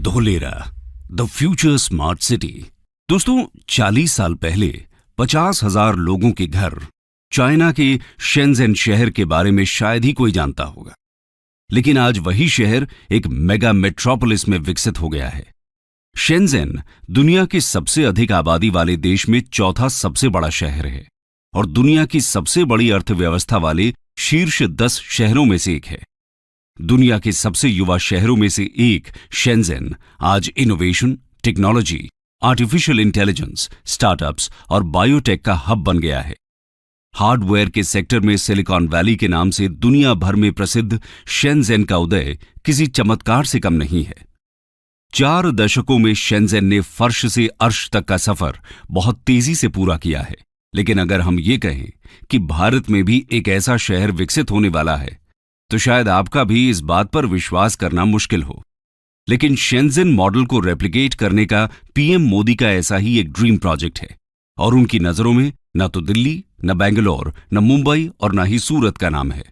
Dholera the future smart city. दोस्तों 40 साल पहले 50,000 लोगों के घर चाइना के शेंज़ेन शहर के बारे में शायद ही कोई जानता होगा, लेकिन आज वही शहर एक मेगा मेट्रोपोलिस में विकसित हो गया है। शेंज़ेन दुनिया के सबसे अधिक आबादी वाले देश में चौथा सबसे बड़ा शहर है और दुनिया की सबसे बड़ी अर्थव्यवस्था वाले शीर्ष 10 शहरों में से एक है। दुनिया के सबसे युवा शहरों में से एक शेंज़ेन आज innovation, technology, artificial intelligence, startups और बायोटेक का हब बन गया है। हार्डवेयर के सेक्टर में सिलिकॉन वैली के नाम से दुनिया भर में प्रसिद्ध शेंज़ेन का उदय किसी चमत्कार से कम नहीं है। 4 दशकों में शेंज़ेन ने फर्श से अर्श तक का सफर बहुत तेजी से पूरा किया है। लेकिन अगर हम ये कहें कि भारत में भी एक ऐसा शहर विकसित होने वाला है, तो शायद आपका भी इस बात पर विश्वास करना मुश्किल हो। लेकिन शेंज़ेन मॉडल को रेप्लिकेट करने का पीएम मोदी का ऐसा ही एक ड्रीम प्रोजेक्ट है और उनकी नजरों में न तो दिल्ली, न बेंगलोर, न मुंबई और न ही सूरत का नाम है,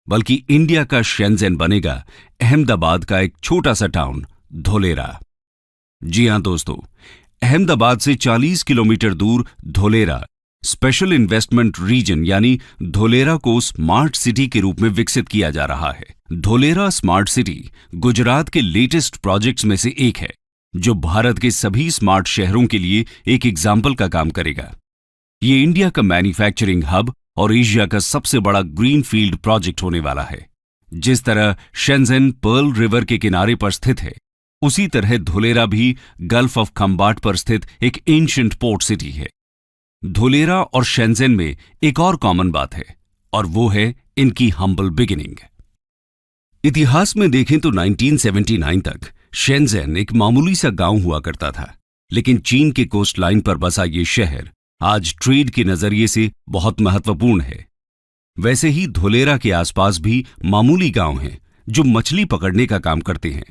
बल्कि इंडिया का शेंज़ेन बनेगा अहमदाबाद का एक छोटा सा टाउन धोलेरा। जी हां दोस्तों, अहमदाबाद से 40 किलोमीटर दूर धोलेरा स्पेशल इन्वेस्टमेंट रीजन यानी धोलेरा को स्मार्ट सिटी के रूप में विकसित किया जा रहा है। धोलेरा स्मार्ट सिटी गुजरात के लेटेस्ट प्रोजेक्ट्स में से एक है, जो भारत के सभी स्मार्ट शहरों के लिए एक एग्जाम्पल का काम करेगा। ये इंडिया का मैन्युफैक्चरिंग हब और एशिया का सबसे बड़ा ग्रीन फील्ड प्रोजेक्ट होने वाला है। जिस तरह शेंज़ेन पर्ल रिवर के किनारे पर स्थित है, उसी तरह धोलेरा भी गल्फ ऑफ खंबाट पर स्थित एक एंशिएंट पोर्ट सिटी है। धोलेरा और शेंज़ेन में एक और कॉमन बात है और वो है इनकी हम्बल बिगिनिंग। इतिहास में देखें तो 1979 तक शेंज़ेन एक मामूली सा गांव हुआ करता था, लेकिन चीन के कोस्ट लाइन पर बसा ये शहर आज ट्रेड के नजरिए से बहुत महत्वपूर्ण है। वैसे ही धोलेरा के आसपास भी मामूली गांव हैं जो मछली पकड़ने का काम करते हैं।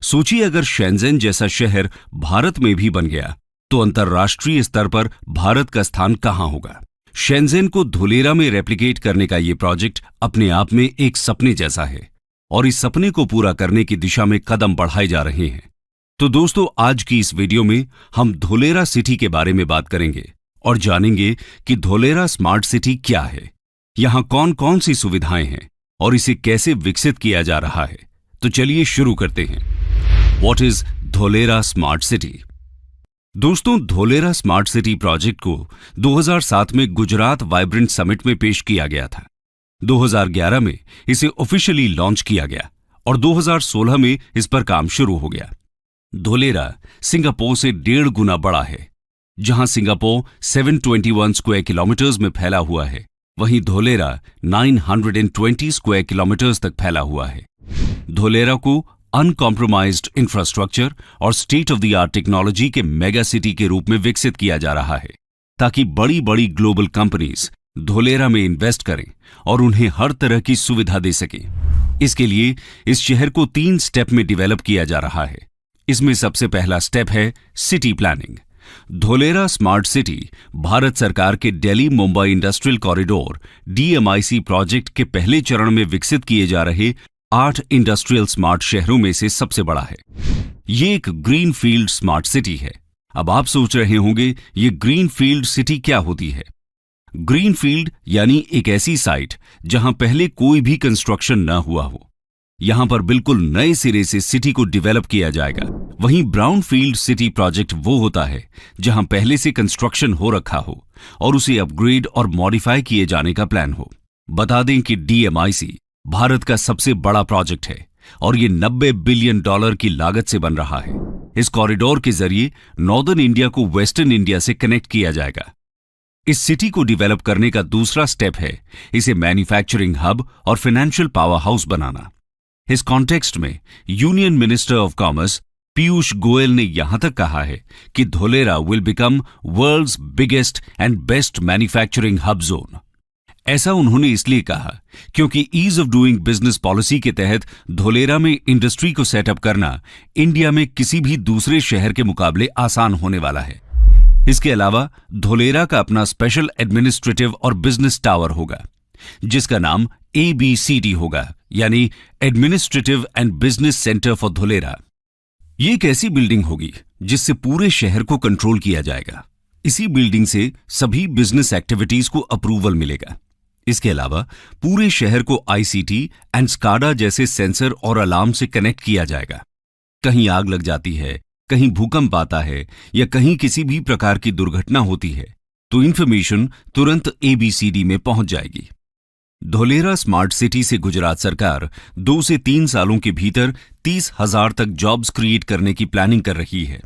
सोचिए, अगर शेंज़ेन जैसा शहर भारत में भी बन गया तो अंतर्राष्ट्रीय स्तर पर भारत का स्थान कहां होगा। शेंज़ेन को धोलेरा में रेप्लिकेट करने का यह प्रोजेक्ट अपने आप में एक सपने जैसा है और इस सपने को पूरा करने की दिशा में कदम बढ़ाए जा रहे हैं। तो दोस्तों, आज की इस वीडियो में हम धोलेरा सिटी के बारे में बात करेंगे और जानेंगे कि धोलेरा स्मार्ट सिटी क्या है, यहां कौन कौन सी सुविधाएं हैं और इसे कैसे विकसित किया जा रहा है। तो चलिए शुरू करते हैं। What is Dholera smart city? दोस्तों, धोलेरा स्मार्ट सिटी प्रोजेक्ट को 2007 में गुजरात वाइब्रेंट समिट में पेश किया गया था। 2011 में इसे ऑफिशियली लॉन्च किया गया और 2016 में इस पर काम शुरू हो गया। धोलेरा सिंगापुर से 1.5 गुना बड़ा है। जहां सिंगापुर 721 स्क्वायर किलोमीटर्स में फैला हुआ है, वहीं धोलेरा 920 स्क्वायर किलोमीटर्स तक फैला हुआ है। धोलेरा को अनकॉम्प्रोमाइज्ड इंफ्रास्ट्रक्चर और state of the art technology के मेगा सिटी के रूप में विकसित किया जा रहा है, ताकि बड़ी बड़ी ग्लोबल कंपनीज धोलेरा में इन्वेस्ट करें और उन्हें हर तरह की सुविधा दे सकें। इसके लिए इस शहर को 3 स्टेप में डेवलप किया जा रहा है। इसमें सबसे पहला स्टेप है city planning. Dholera smart city Bharat सरकार के Delhi Mumbai industrial corridor DMIC project के पहले चरण में विकसित किए जा रहे 8 इंडस्ट्रियल स्मार्ट शहरों में से सबसे बड़ा है। ये एक ग्रीन फील्ड स्मार्ट सिटी है। अब आप सोच रहे होंगे, ये ग्रीन फील्ड सिटी क्या होती है? ग्रीन फील्ड यानी एक ऐसी साइट जहां पहले कोई भी कंस्ट्रक्शन न हुआ हो। यहां पर बिल्कुल नए सिरे से सिटी को डेवलप किया जाएगा। वहीं ब्राउन फील्ड सिटी प्रोजेक्ट वो होता है जहां पहले से कंस्ट्रक्शन हो रखा हो और उसे अपग्रेड और मॉडिफाई किए जाने का प्लान हो। बता दें कि DMIC भारत का सबसे बड़ा प्रोजेक्ट है और ये $90 बिलियन की लागत से बन रहा है। इस कॉरिडोर के जरिए नॉर्दर्न इंडिया को वेस्टर्न इंडिया से कनेक्ट किया जाएगा। इस सिटी को डेवलप करने का दूसरा स्टेप है इसे मैन्युफैक्चरिंग हब और फाइनेंशियल पावर हाउस बनाना। इस कॉन्टेक्स्ट में union minister of commerce Piyush Goyal ने यहां तक कहा है कि Dholera will become world's biggest and best manufacturing hub zone. ऐसा उन्होंने इसलिए कहा क्योंकि ease of doing business policy के तहत धोलेरा में इंडस्ट्री को सेटअप करना इंडिया में किसी भी दूसरे शहर के मुकाबले आसान होने वाला है। इसके अलावा धोलेरा का अपना स्पेशल एडमिनिस्ट्रेटिव और बिजनेस टावर होगा, जिसका नाम ABCD होगा, यानी administrative and business centre for Dholera. ये एक ऐसी बिल्डिंग होगी जिससे पूरे शहर को कंट्रोल किया जाएगा। इसी बिल्डिंग से सभी बिजनेस एक्टिविटीज को अप्रूवल मिलेगा। इसके अलावा पूरे शहर को आईसीटी एंड स्काडा जैसे सेंसर और अलार्म से कनेक्ट किया जाएगा। कहीं आग लग जाती है, कहीं भूकंप आता है या कहीं किसी भी प्रकार की दुर्घटना होती है तो इंफॉर्मेशन तुरंत एबीसीडी में पहुंच जाएगी। धोलेरा स्मार्ट सिटी से गुजरात सरकार 2 से 3 सालों के भीतर 30,000 तक जॉब्स क्रिएट करने की प्लानिंग कर रही है।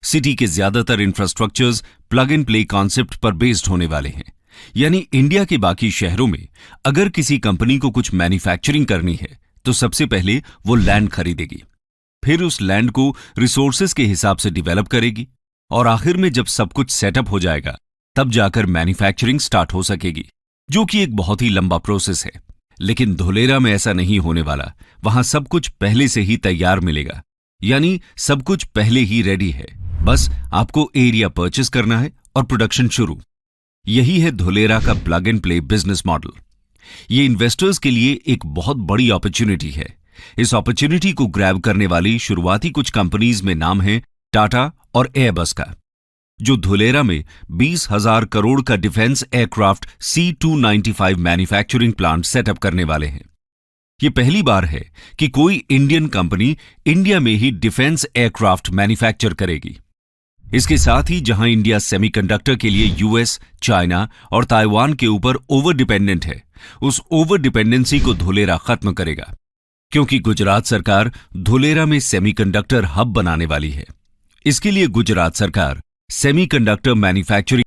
सिटी के ज्यादातर infrastructures plug and play concept पर बेस्ड होने वाले हैं, यानी इंडिया के बाकी शहरों में अगर किसी कंपनी को कुछ मैन्युफैक्चरिंग करनी है तो सबसे पहले वो लैंड खरीदेगी, फिर उस लैंड को रिसोर्सेज के हिसाब से डेवलप करेगी और आखिर में जब सब कुछ सेटअप हो जाएगा तब जाकर मैन्युफैक्चरिंग स्टार्ट हो सकेगी, जो कि एक बहुत ही लंबा प्रोसेस है। लेकिन धोलेरा में ऐसा नहीं होने वाला। वहां सब कुछ पहले से ही तैयार मिलेगा, यानी सब कुछ पहले ही रेडी है। बस आपको एरिया परचेस करना है और प्रोडक्शन शुरू। यही है धोलेरा का plug and play business model. ये इन्वेस्टर्स के लिए एक बहुत बड़ी अपॉर्चुनिटी है। इस अपॉर्चुनिटी को ग्रैब करने वाली शुरुआती कुछ कंपनीज में नाम है टाटा और एयरबस का, जो धोलेरा में 20,000 करोड़ का defence aircraft C-295 manufacturing plant setup करने वाले हैं। ये पहली बार है कि कोई इंडियन कंपनी इंडिया में ही डिफेंस एयरक्राफ्ट मैन्युफैक्चर करेगी। इसके साथ ही जहां इंडिया सेमीकंडक्टर के लिए यूएस, चाइना और ताइवान के ऊपर ओवर डिपेंडेंट है, उस ओवर डिपेंडेंसी को धोलेरा खत्म करेगा, क्योंकि गुजरात सरकार धोलेरा में सेमीकंडक्टर हब बनाने वाली है। इसके लिए गुजरात सरकार सेमीकंडक्टर मैन्युफैक्चरिंग